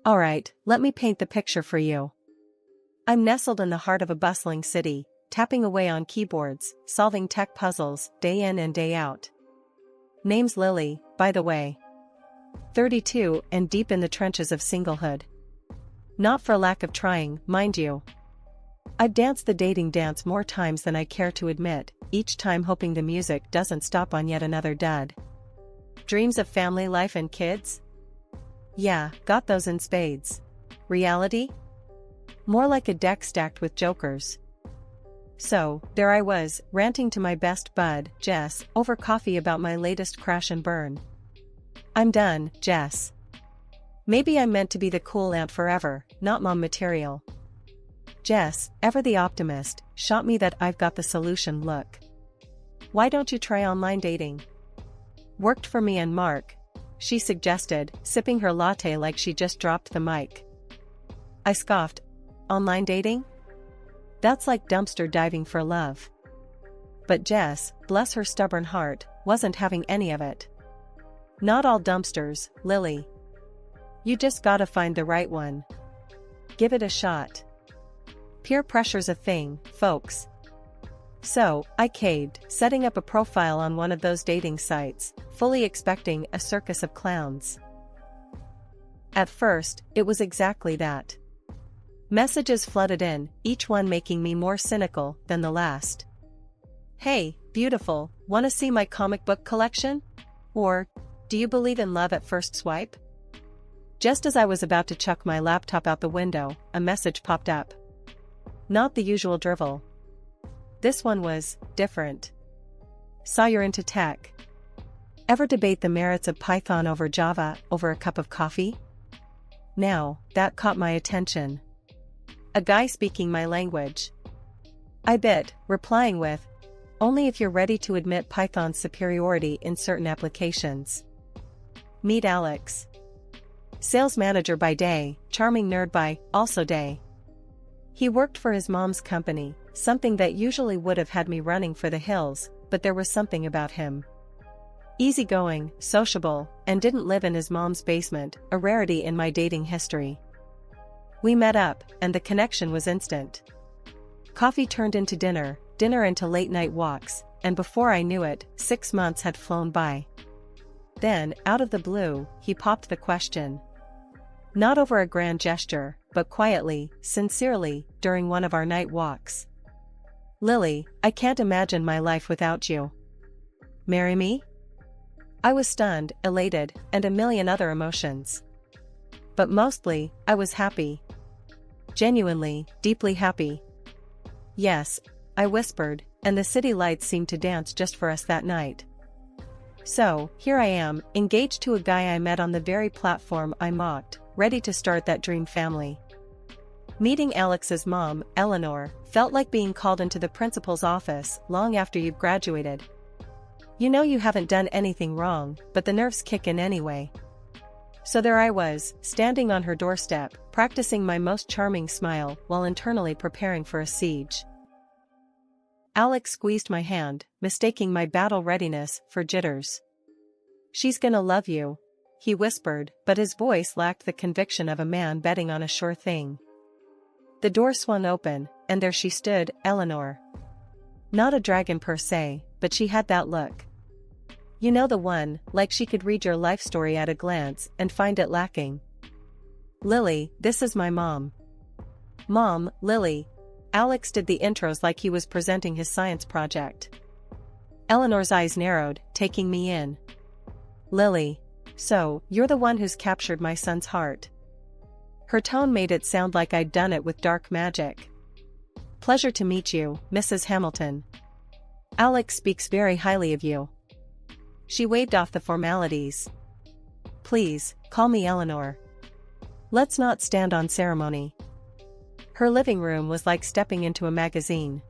Alright, let me paint the picture for you. I'm nestled in the heart of a bustling city, tapping away on keyboards, solving tech puzzles, day in and day out. Name's Lily, by the way. 32 and deep in the trenches of singlehood. Not for lack of trying, mind you. I've danced the dating dance more times than I care to admit, each time hoping the music doesn't stop on yet another dud. Dreams of family life and kids? Yeah, got those in spades. Reality? More like a deck stacked with jokers. So, there I was, ranting to my best bud, Jess, over coffee about my latest crash and burn. I'm done, Jess. Maybe I'm meant to be the cool aunt forever, not mom material. Jess, ever the optimist, shot me that I've got the solution look. Why don't you try online dating? Worked for me and Mark, she suggested, sipping her latte like she just dropped the mic. I scoffed. Online dating? That's like dumpster diving for love. But Jess, bless her stubborn heart, wasn't having any of it. Not all dumpsters, Lily. You just gotta find the right one. Give it a shot. Peer pressure's a thing, folks. So, I caved, setting up a profile on one of those dating sites, fully expecting a circus of clowns. At first, it was exactly that. Messages flooded in, each one making me more cynical than the last. Hey, beautiful, wanna see my comic book collection? Or, do you believe in love at first swipe? Just as I was about to chuck my laptop out the window, a message popped up. Not the usual drivel. This one was different. Saw you're into tech. Ever debate the merits of Python over Java over a cup of coffee? Now, that caught my attention. A guy speaking my language. I bit, replying with, only if you're ready to admit Python's superiority in certain applications. Meet Alex. Sales manager by day, charming nerd by, also day. He worked for his mom's company, something that usually would have had me running for the hills, but there was something about him. Easygoing, sociable, and didn't live in his mom's basement, a rarity in my dating history. We met up, and the connection was instant. Coffee turned into dinner, dinner into late-night walks, and before I knew it, 6 months had flown by. Then, out of the blue, he popped the question. Not over a grand gesture, but quietly, sincerely, during one of our night walks. Lily, I can't imagine my life without you. Marry me? I was stunned, elated, and a million other emotions. But mostly, I was happy. Genuinely, deeply happy. Yes, I whispered, and the city lights seemed to dance just for us that night. So, here I am, engaged to a guy I met on the very platform I mocked, ready to start that dream family. Meeting Alex's mom, Eleanor, felt like being called into the principal's office long after you've graduated. You know you haven't done anything wrong, but the nerves kick in anyway. So there I was, standing on her doorstep, practicing my most charming smile while internally preparing for a siege. Alex squeezed my hand, mistaking my battle readiness for jitters. She's gonna love you, he whispered, but his voice lacked the conviction of a man betting on a sure thing. The door swung open, and there she stood, Eleanor. Not a dragon per se, but she had that look. You know the one, like she could read your life story at a glance and find it lacking. Lily, this is my mom. Mom, Lily. Alex did the intros like he was presenting his science project. Eleanor's eyes narrowed, taking me in. Lily. So, you're the one who's captured my son's heart. Her tone made it sound like I'd done it with dark magic. Pleasure to meet you, Mrs. Hamilton. Alex speaks very highly of you. She waved off the formalities. Please, call me Eleanor. Let's not stand on ceremony. Her living room was like stepping into a magazine.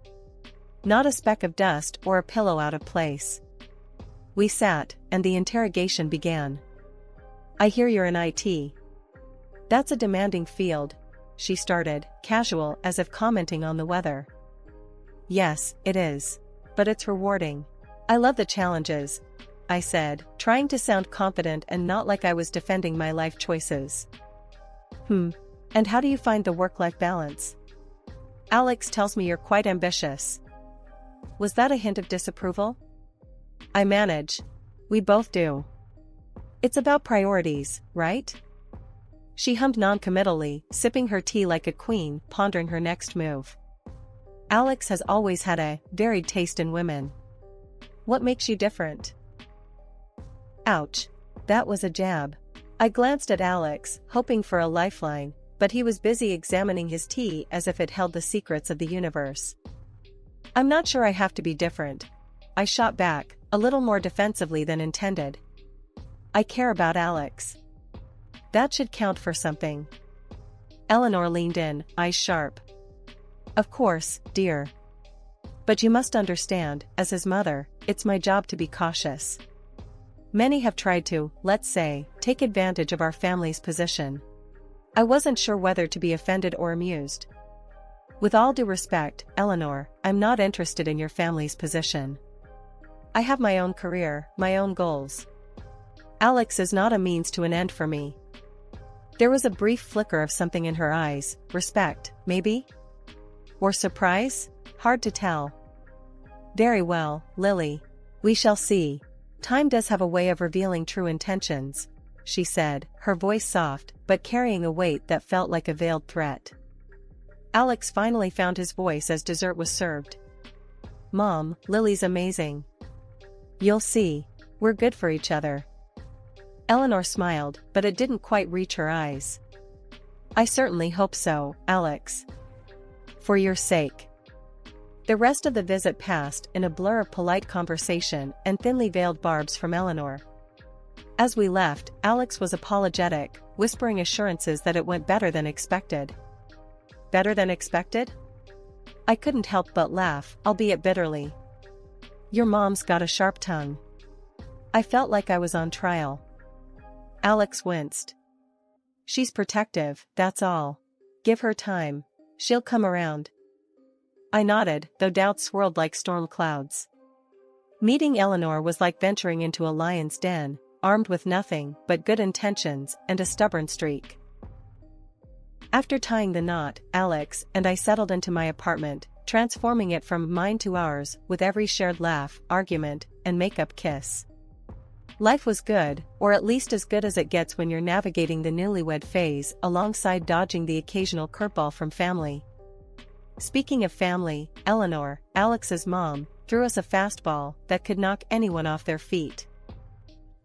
Not a speck of dust or a pillow out of place. We sat, and the interrogation began. I hear you're in IT. That's a demanding field, she started, casual as if commenting on the weather. Yes, it is. But it's rewarding. I love the challenges, I said, trying to sound confident and not like I was defending my life choices. And how do you find the work-life balance? Alex tells me you're quite ambitious. Was that a hint of disapproval? I manage. We both do. It's about priorities, right? She hummed non-committally, sipping her tea like a queen, pondering her next move. Alex has always had a varied taste in women. What makes you different? Ouch. That was a jab. I glanced at Alex, hoping for a lifeline, but he was busy examining his tea as if it held the secrets of the universe. I'm not sure I have to be different. I shot back, a little more defensively than intended. I care about Alex. That should count for something. Eleanor leaned in, eyes sharp. Of course, dear. But you must understand, as his mother, it's my job to be cautious. Many have tried to, let's say, take advantage of our family's position. I wasn't sure whether to be offended or amused. With all due respect, Eleanor, I'm not interested in your family's position. I have my own career, my own goals. Alex is not a means to an end for me. There was a brief flicker of something in her eyes, respect, maybe? Or surprise? Hard to tell. Very well, Lily. We shall see. Time does have a way of revealing true intentions, she said, her voice soft, but carrying a weight that felt like a veiled threat. Alex finally found his voice as dessert was served. Mom, Lily's amazing. You'll see. We're good for each other. Eleanor smiled, but it didn't quite reach her eyes. I certainly hope so, Alex. For your sake. The rest of the visit passed in a blur of polite conversation and thinly veiled barbs from Eleanor. As we left, Alex was apologetic, whispering assurances that it went better than expected. Better than expected? I couldn't help but laugh, albeit bitterly. Your mom's got a sharp tongue. I felt like I was on trial. Alex winced. She's protective, that's all. Give her time. She'll come around. I nodded, though doubts swirled like storm clouds. Meeting Eleanor was like venturing into a lion's den, armed with nothing but good intentions and a stubborn streak. After tying the knot, Alex and I settled into my apartment, transforming it from mine to ours with every shared laugh, argument, and makeup kiss. Life was good, or at least as good as it gets when you're navigating the newlywed phase alongside dodging the occasional curveball from family. Speaking of family, Eleanor, Alex's mom, threw us a fastball that could knock anyone off their feet.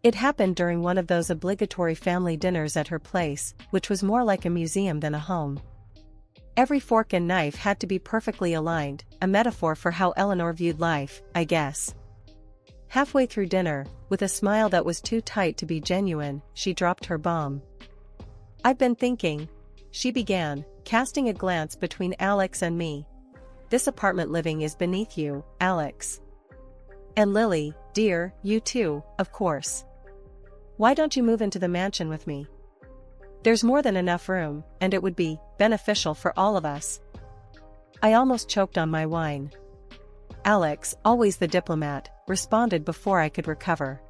It happened during one of those obligatory family dinners at her place, which was more like a museum than a home. Every fork and knife had to be perfectly aligned, a metaphor for how Eleanor viewed life, I guess. Halfway through dinner, with a smile that was too tight to be genuine, she dropped her bomb. I've been thinking, she began, casting a glance between Alex and me. This apartment living is beneath you, Alex. And Lily, dear, you too, of course. Why don't you move into the mansion with me? There's more than enough room, and it would be beneficial for all of us. I almost choked on my wine. Alex, always the diplomat, responded before I could recover.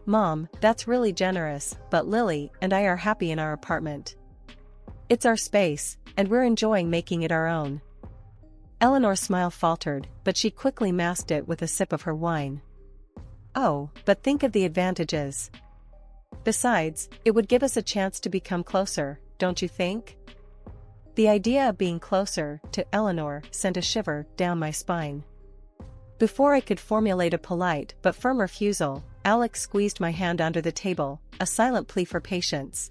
Mom, that's really generous, but Lily and I are happy in our apartment. It's our space, and we're enjoying making it our own. Eleanor's smile faltered, but she quickly masked it with a sip of her wine. Oh, but think of the advantages. Besides, it would give us a chance to become closer, don't you think? The idea of being closer to Eleanor sent a shiver down my spine. Before I could formulate a polite but firm refusal, Alex squeezed my hand under the table, a silent plea for patience.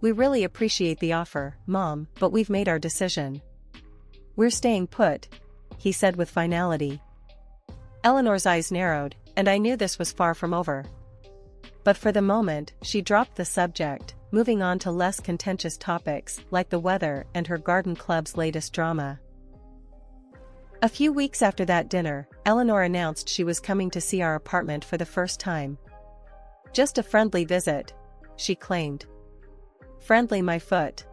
We really appreciate the offer, Mom, but we've made our decision. We're staying put, he said with finality. Eleanor's eyes narrowed, and I knew this was far from over. But for the moment, she dropped the subject, moving on to less contentious topics like the weather and her garden club's latest drama. A few weeks after that dinner, Eleanor announced she was coming to see our apartment for the first time. Just a friendly visit, she claimed. Friendly my foot.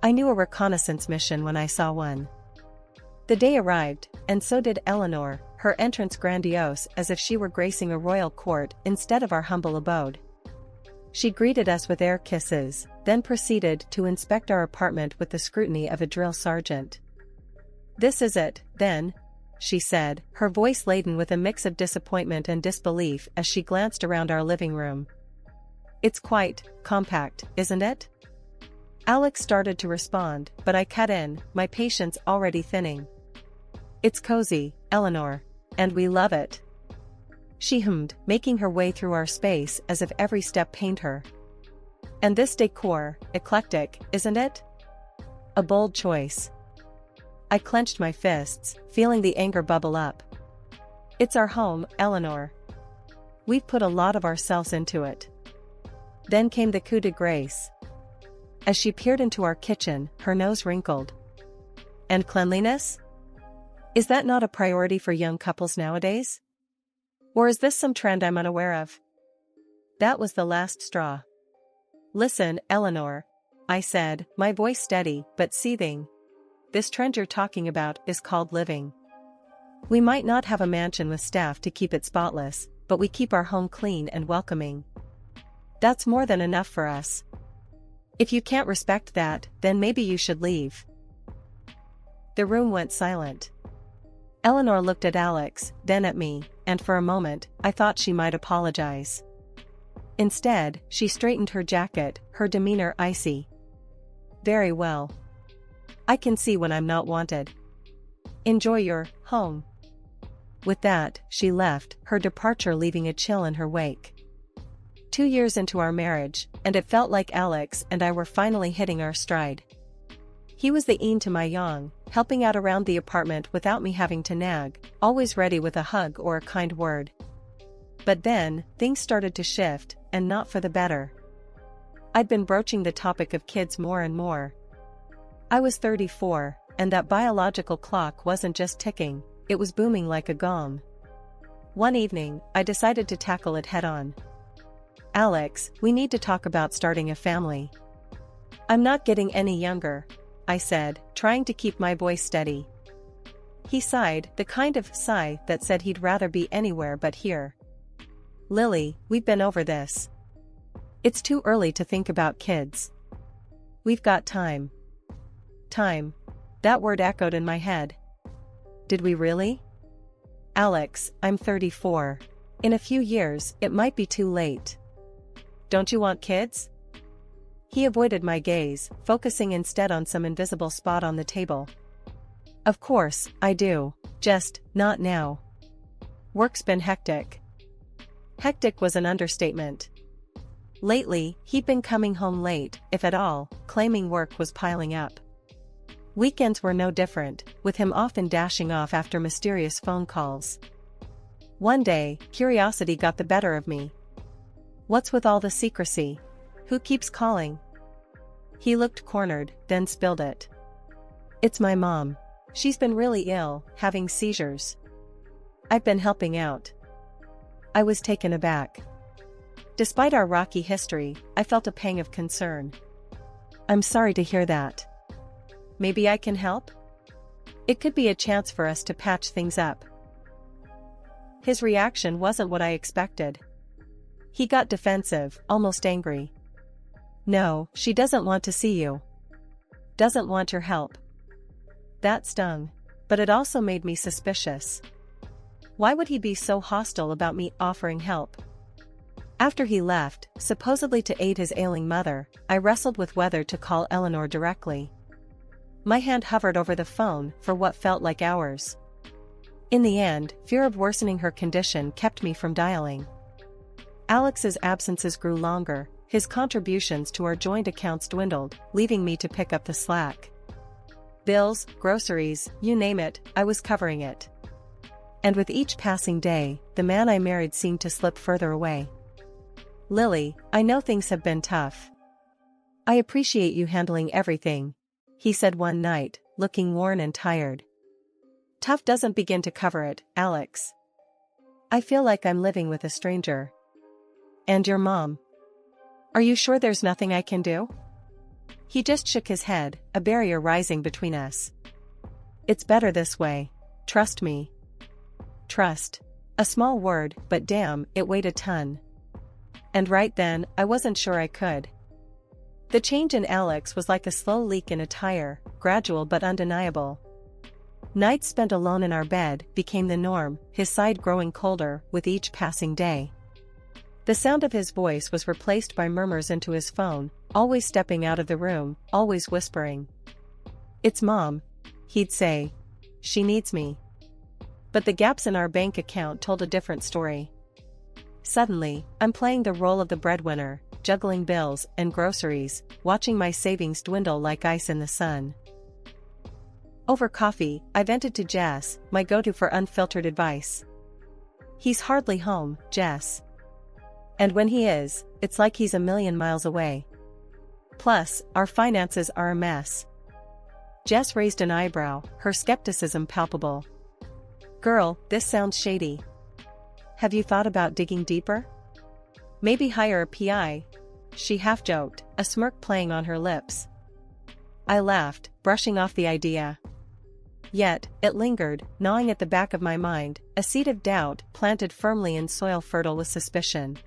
I knew a reconnaissance mission when I saw one. The day arrived, and so did Eleanor, her entrance grandiose as if she were gracing a royal court instead of our humble abode. She greeted us with air kisses, then proceeded to inspect our apartment with the scrutiny of a drill sergeant. "This is it, then," she said, her voice laden with a mix of disappointment and disbelief as she glanced around our living room. "It's quite compact, isn't it?" Alex started to respond, but I cut in, my patience already thinning. "It's cozy, Eleanor. And we love it," she hummed, making her way through our space as if every step pained her. "And this decor, eclectic, isn't it? A bold choice." I clenched my fists, feeling the anger bubble up. "It's our home, Eleanor. We've put a lot of ourselves into it." Then came the coup de grace. As she peered into our kitchen, her nose wrinkled. "And cleanliness? Is that not a priority for young couples nowadays? Or is this some trend I'm unaware of?" That was the last straw. "Listen, Eleanor," I said, my voice steady but seething. "This trend you're talking about is called living. We might not have a mansion with staff to keep it spotless, but we keep our home clean and welcoming. That's more than enough for us. If you can't respect that, then maybe you should leave." The room went silent. Eleanor looked at Alex, then at me, and for a moment, I thought she might apologize. Instead, she straightened her jacket, her demeanor icy. "Very well. I can see when I'm not wanted. Enjoy your home." With that, she left, her departure leaving a chill in her wake. 2 years into our marriage, and it felt like Alex and I were finally hitting our stride. He was the yin to my yang, helping out around the apartment without me having to nag, always ready with a hug or a kind word. But then, things started to shift, and not for the better. I'd been broaching the topic of kids more and more. I was 34, and that biological clock wasn't just ticking, it was booming like a gong. One evening, I decided to tackle it head-on. "Alex, we need to talk about starting a family." "I'm not getting any younger," I said, trying to keep my voice steady. He sighed, the kind of sigh that said he'd rather be anywhere but here. "Lily, we've been over this. It's too early to think about kids. We've got time." Time. That word echoed in my head. Did we really? "Alex, I'm 34. In a few years, it might be too late. Don't you want kids?" He avoided my gaze, focusing instead on some invisible spot on the table. "Of course, I do. Just, not now. Work's been hectic." Hectic was an understatement. Lately, he'd been coming home late, if at all, claiming work was piling up. Weekends were no different, with him often dashing off after mysterious phone calls. One day, curiosity got the better of me. "What's with all the secrecy? Who keeps calling?" He looked cornered, then spilled it. "It's my mom. She's been really ill, having seizures. I've been helping out." I was taken aback. Despite our rocky history, I felt a pang of concern. "I'm sorry to hear that. Maybe I can help? It could be a chance for us to patch things up." His reaction wasn't what I expected. He got defensive, almost angry. "No, she doesn't want to see you. Doesn't want your help." That stung. But it also made me suspicious. Why would he be so hostile about me offering help? After he left, supposedly to aid his ailing mother, I wrestled with whether to call Eleanor directly. My hand hovered over the phone for what felt like hours. In the end, fear of worsening her condition kept me from dialing. Alex's absences grew longer, his contributions to our joint accounts dwindled, leaving me to pick up the slack. Bills, groceries, you name it, I was covering it. And with each passing day, the man I married seemed to slip further away. "Lily, I know things have been tough. I appreciate you handling everything," he said one night, looking worn and tired. "Tough doesn't begin to cover it, Alex. I feel like I'm living with a stranger." "And your mom? Are you sure there's nothing I can do?" He just shook his head, a barrier rising between us. "It's better this way. Trust me." Trust. A small word, but damn, it weighed a ton. And right then, I wasn't sure I could. The change in Alex was like a slow leak in a tire, gradual but undeniable. Nights spent alone in our bed became the norm, his side growing colder with each passing day. The sound of his voice was replaced by murmurs into his phone, always stepping out of the room, always whispering. "It's Mom," he'd say. "She needs me." But the gaps in our bank account told a different story. Suddenly, I'm playing the role of the breadwinner, juggling bills and groceries, watching my savings dwindle like ice in the sun. Over coffee, I vented to Jess, my go-to for unfiltered advice. "He's hardly home, Jess. And when he is, it's like he's a million miles away. Plus, our finances are a mess." Jess raised an eyebrow, her skepticism palpable. "Girl, this sounds shady. Have you thought about digging deeper? Maybe hire a PI?" She half joked, a smirk playing on her lips. I laughed, brushing off the idea. Yet, it lingered, gnawing at the back of my mind, a seed of doubt planted firmly in soil fertile with suspicion.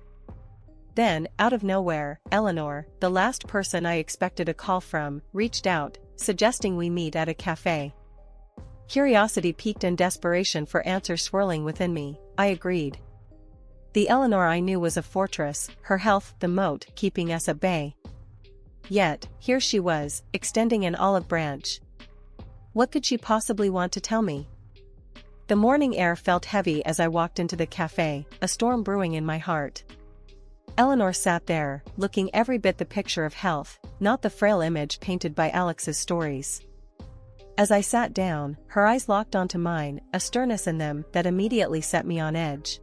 Then, out of nowhere, Eleanor, the last person I expected a call from, reached out, suggesting we meet at a cafe. Curiosity piqued and desperation for answers swirling within me. I agreed. The Eleanor I knew was a fortress, her health the moat keeping us at bay. Yet, here she was, extending an olive branch. What could she possibly want to tell me? The morning air felt heavy as I walked into the cafe, a storm brewing in my heart. Eleanor sat there, looking every bit the picture of health, not the frail image painted by Alex's stories. As I sat down, her eyes locked onto mine, a sternness in them that immediately set me on edge.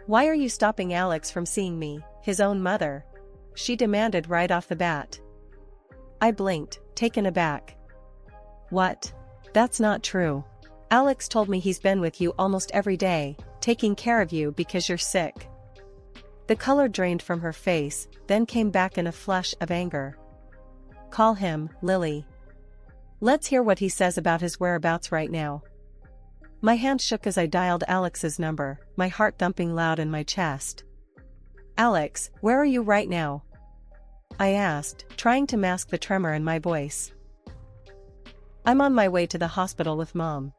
"Why are you stopping Alex from seeing me, his own mother?" she demanded right off the bat. I blinked, taken aback. "What? That's not true. Alex told me he's been with you almost every day, taking care of you because you're sick." The color drained from her face, then came back in a flush of anger. "Call him, Lily. Let's hear what he says about his whereabouts right now." My hand shook as I dialed Alex's number, my heart thumping loud in my chest. "Alex, where are you right now?" I asked, trying to mask the tremor in my voice. "I'm on my way to the hospital with Mom.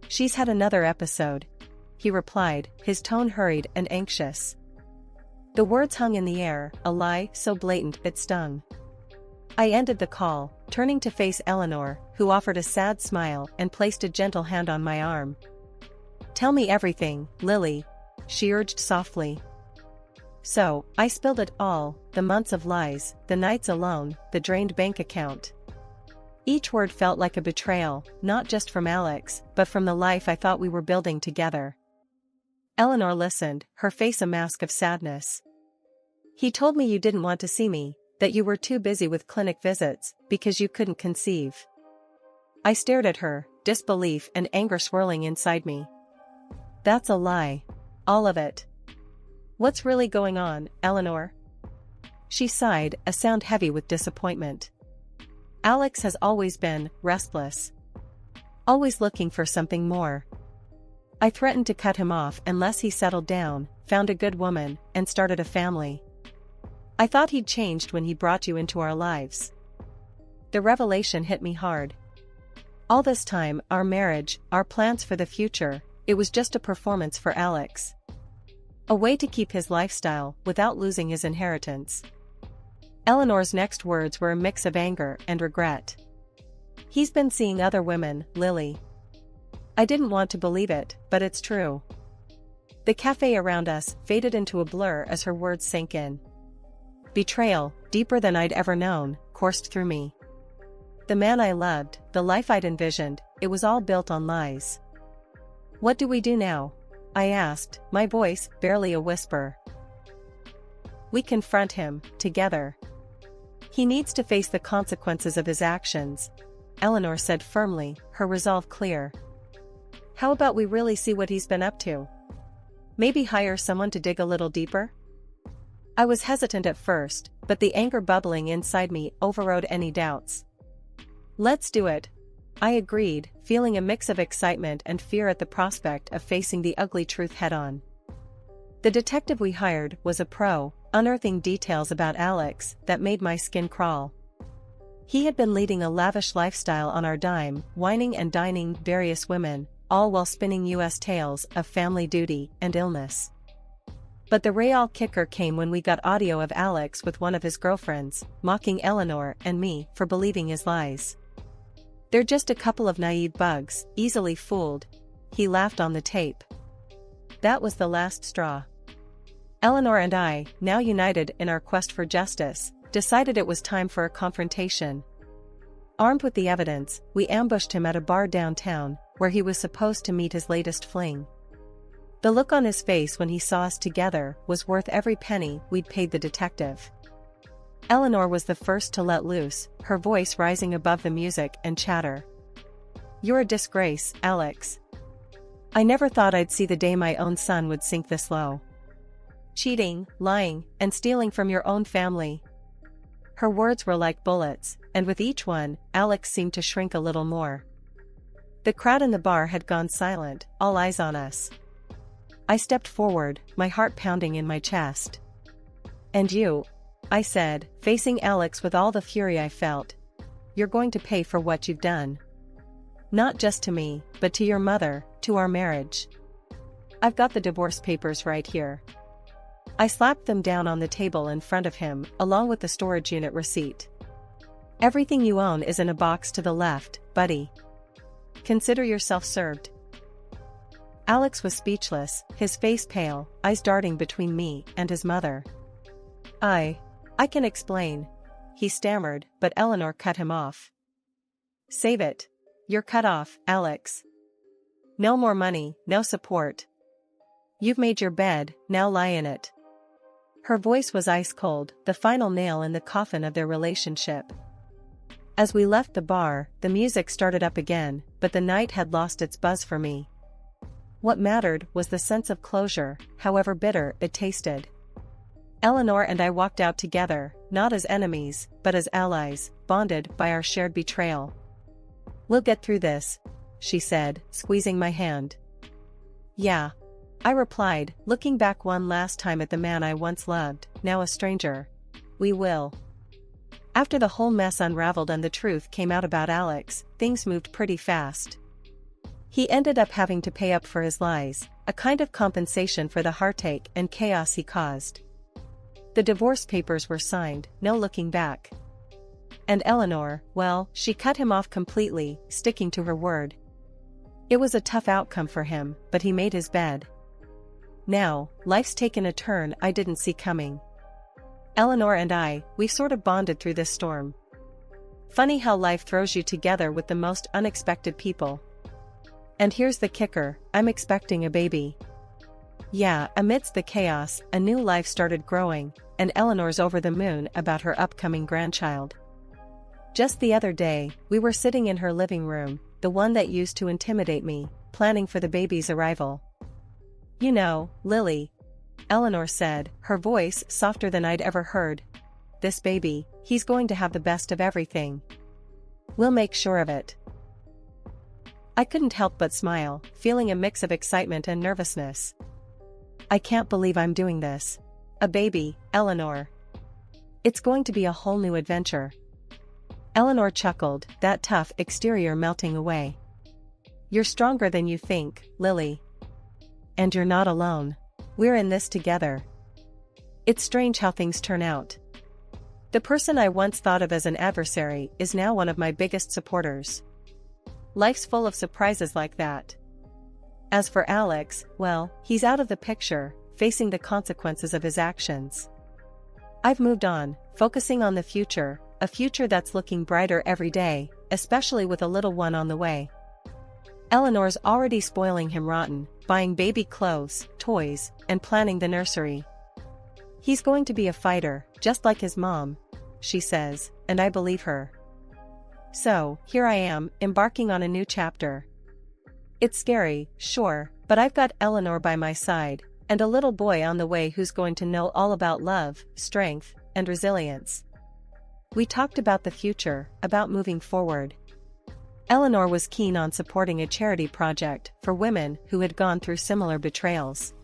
She's had another episode," he replied, his tone hurried and anxious. The words hung in the air, a lie so blatant it stung. I ended the call, turning to face Eleanor, who offered a sad smile and placed a gentle hand on my arm. "Tell me everything, Lily," she urged softly. So, I spilled it all, the months of lies, the nights alone, the drained bank account. Each word felt like a betrayal, not just from Alex, but from the life I thought we were building together. Eleanor listened, her face a mask of sadness. "He told me you didn't want to see me, that you were too busy with clinic visits, because you couldn't conceive." I stared at her, disbelief and anger swirling inside me. "That's a lie. All of it. What's really going on, Eleanor?" She sighed, a sound heavy with disappointment. "Alex has always been restless. Always looking for something more. I threatened to cut him off unless he settled down, found a good woman, and started a family. I thought he'd changed when he brought you into our lives." The revelation hit me hard. All this time, our marriage, our plans for the future, it was just a performance for Alex. A way to keep his lifestyle without losing his inheritance. Eleanor's next words were a mix of anger and regret. "He's been seeing other women, Lily." I didn't want to believe it, but it's true. The cafe around us faded into a blur as her words sank in. Betrayal, deeper than I'd ever known, coursed through me. The man I loved, the life I'd envisioned, it was all built on lies. "What do we do now?" I asked, my voice barely a whisper. "We confront him, together. He needs to face the consequences of his actions," Eleanor said firmly, her resolve clear. "How about we really see what he's been up to? Maybe hire someone to dig a little deeper?" I was hesitant at first, but the anger bubbling inside me overrode any doubts. "Let's do it," I agreed, feeling a mix of excitement and fear at the prospect of facing the ugly truth head-on. The detective we hired was a pro, unearthing details about Alex that made my skin crawl. He had been leading a lavish lifestyle on our dime, wining and dining various women, all while spinning US tales of family duty and illness. But the real kicker came when we got audio of Alex with one of his girlfriends, mocking Eleanor and me for believing his lies. "They're just a couple of naive bugs, easily fooled," he laughed on the tape. That was the last straw. Eleanor and I, now united in our quest for justice, decided it was time for a confrontation. Armed with the evidence, we ambushed him at a bar downtown, where he was supposed to meet his latest fling. The look on his face when he saw us together was worth every penny we'd paid the detective. Eleanor was the first to let loose, her voice rising above the music and chatter. "You're a disgrace, Alex. I never thought I'd see the day my own son would sink this low. Cheating, lying, and stealing from your own family." Her words were like bullets, and with each one, Alex seemed to shrink a little more. The crowd in the bar had gone silent, all eyes on us. I stepped forward, my heart pounding in my chest. "And you," I said, facing Alex with all the fury I felt. "You're going to pay for what you've done. Not just to me, but to your mother, to our marriage. I've got the divorce papers right here." I slapped them down on the table in front of him, along with the storage unit receipt. "Everything you own is in a box to the left, buddy. Consider yourself served." Alex was speechless, his face pale, eyes darting between me and his mother. I can explain," he stammered, but Eleanor cut him off. "Save it. You're cut off, Alex. No more money, no support. You've made your bed, now lie in it." Her voice was ice cold, the final nail in the coffin of their relationship. As we left the bar, the music started up again, but the night had lost its buzz for me. What mattered was the sense of closure, however bitter it tasted. Eleanor and I walked out together, not as enemies, but as allies, bonded by our shared betrayal. "We'll get through this," she said, squeezing my hand. "Yeah," I replied, looking back one last time at the man I once loved, now a stranger. "We will." After the whole mess unraveled and the truth came out about Alex, things moved pretty fast. He ended up having to pay up for his lies, a kind of compensation for the heartache and chaos he caused. The divorce papers were signed, no looking back. And Eleanor, well, she cut him off completely, sticking to her word. It was a tough outcome for him, but he made his bed. Now, life's taken a turn I didn't see coming. Eleanor and we've sort of bonded through this storm. Funny how life throws you together with the most unexpected people. And here's the kicker, I'm expecting a baby. Yeah, amidst the chaos, a new life started growing, and Eleanor's over the moon about her upcoming grandchild. Just the other day, we were sitting in her living room, the one that used to intimidate me, planning for the baby's arrival. "You know, Lily," Eleanor said, her voice softer than I'd ever heard. "This baby, he's going to have the best of everything. We'll make sure of it." I couldn't help but smile, feeling a mix of excitement and nervousness. "I can't believe I'm doing this. A baby, Eleanor. It's going to be a whole new adventure." Eleanor chuckled, that tough exterior melting away. "You're stronger than you think, Lily. And you're not alone. We're in this together." It's strange how things turn out. The person I once thought of as an adversary is now one of my biggest supporters. Life's full of surprises like that. As for Alex, well, he's out of the picture, facing the consequences of his actions. I've moved on, focusing on the future, a future that's looking brighter every day, especially with a little one on the way. Eleanor's already spoiling him rotten, buying baby clothes, toys, and planning the nursery. "He's going to be a fighter, just like his mom," she says, and I believe her. So, here I am, embarking on a new chapter. It's scary, sure, but I've got Eleanor by my side, and a little boy on the way who's going to know all about love, strength, and resilience. We talked about the future, about moving forward. Eleanor was keen on supporting a charity project for women who had gone through similar betrayals.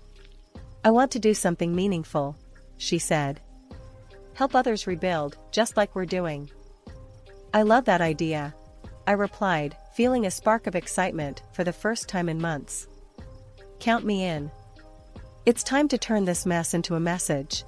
"I want to do something meaningful," she said. Help others rebuild, just like we're doing. I love that idea, I replied, feeling a spark of excitement for the first time in months. Count me in. It's time to turn this mess into a message.